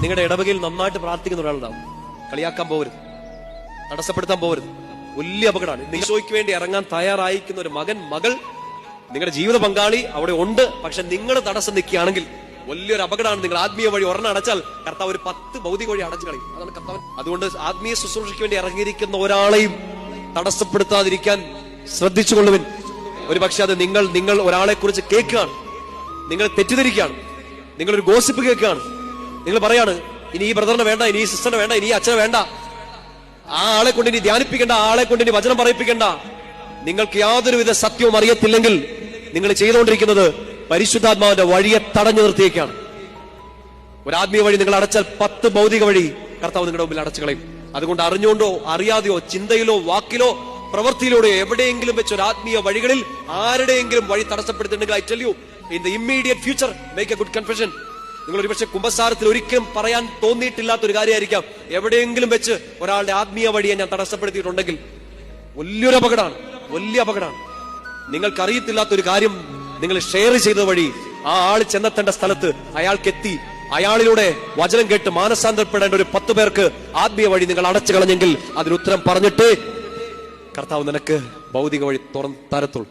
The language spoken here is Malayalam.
നിങ്ങളുടെ ഇടവകയിൽ നന്നായിട്ട് പ്രാർത്ഥിക്കുന്ന ഒരാളുണ്ടാവും. കളിയാക്കാൻ പോകരുത്, തടസ്സപ്പെടുത്താൻ പോകരുത്. വലിയ അപകടമാണ്. ഈശോയ്ക്ക് വേണ്ടി ഇറങ്ങാൻ തയ്യാറായിരിക്കുന്ന ഒരു മകൻ, മകൾ, നിങ്ങളുടെ ജീവിത പങ്കാളി അവിടെ ഉണ്ട്. പക്ഷെ നിങ്ങൾ തടസ്സം നിൽക്കുകയാണെങ്കിൽ വലിയൊരു അപകടമാണ്. നിങ്ങൾ ആത്മീയ വഴി ഒരെണ്ണം അടച്ചാൽ കർത്താവ് ഒരു 10 ഭൗതിക വഴി അടച്ചു കളയും. അതാണ് കർത്താവ്. അതുകൊണ്ട് ആത്മീയ ശുശ്രൂഷയ്ക്ക് വേണ്ടി ഇറങ്ങിയിരിക്കുന്ന ഒരാളെയും തടസ്സപ്പെടുത്താതിരിക്കാൻ ശ്രദ്ധിച്ചുകൊള്ളുവിൻ. ഒരു പക്ഷെ അത് നിങ്ങൾ ഒരാളെ കുറിച്ച് കേൾക്കുകയാണ്, നിങ്ങൾ തെറ്റിദ്ധരിക്കുകയാണ്, നിങ്ങളൊരു ഗോസിപ്പ് കേൾക്കുകയാണ്. നിങ്ങൾ പറയാണ്, ഇനി ഈ ബ്രദറിനെ വേണ്ട, ഇനി ഈ സിസ്റ്ററിനെ വേണ്ട, ഇനി ഈ അച്ഛനെ വേണ്ട, ആ ആളെ കൊണ്ട് ഇനി ധ്യാനിപ്പിക്കേണ്ട, ആ ആളെ കൊണ്ട് ഇനി വചനം പറയിപ്പിക്കേണ്ട. നിങ്ങൾക്ക് യാതൊരുവിധ സത്യവും അറിയത്തില്ലെങ്കിൽ നിങ്ങൾ ചെയ്തുകൊണ്ടിരിക്കുന്നത് പരിശുദ്ധാത്മാവിന്റെ വഴിയെ തടഞ്ഞു നിർത്തിയേക്കാണ്. ഒരു ആത്മീയ വഴി നിങ്ങൾ അടച്ചാൽ 10 ഭൗതിക വഴി കർത്താവ് നിങ്ങളുടെ മുമ്പിൽ അടച്ചു കളയും. അതുകൊണ്ട് അറിഞ്ഞുകൊണ്ടോ അറിയാതെയോ ചിന്തയിലോ വാക്കിലോ പ്രവൃത്തിയിലൂടെയോ എവിടെയെങ്കിലും വെച്ച് ഒരു ആത്മീയ വഴികളിൽ ആരുടെയെങ്കിലും വഴി തടസ്സപ്പെടുത്തിയിട്ടുണ്ടെങ്കിൽ I tell you, in the immediate future make a good confession. നിങ്ങൾ ഒരുപക്ഷെ കുമ്പസാരത്തിൽ ഒരിക്കലും പറയാൻ തോന്നിയിട്ടില്ലാത്തൊരു കാര്യമായിരിക്കാം. എവിടെയെങ്കിലും വെച്ച് ഒരാളുടെ ആത്മീയ വഴിയെ ഞാൻ തടസ്സപ്പെടുത്തിയിട്ടുണ്ടെങ്കിൽ വലിയൊരു അപകടമാണ്, വലിയ അപകടമാണ്. നിങ്ങൾക്കറിയത്തില്ലാത്തൊരു കാര്യം നിങ്ങൾ ഷെയർ ചെയ്ത വഴി ആ ആൾ ചെന്നെത്തേണ്ട സ്ഥലത്ത് അയാൾക്കെത്തി അയാളിലൂടെ വചനം കേട്ട് മാനസാന്തരപ്പെടേണ്ട ഒരു 10 പേർക്ക് ആത്മീയ വഴി നിങ്ങൾ അടച്ചു കളഞ്ഞെങ്കിൽ അതിനുത്തരം പറഞ്ഞിട്ട് കർത്താവ് നിനക്ക് ഭൗതിക വഴി തുറന്നു തരത്തുള്ളൂ.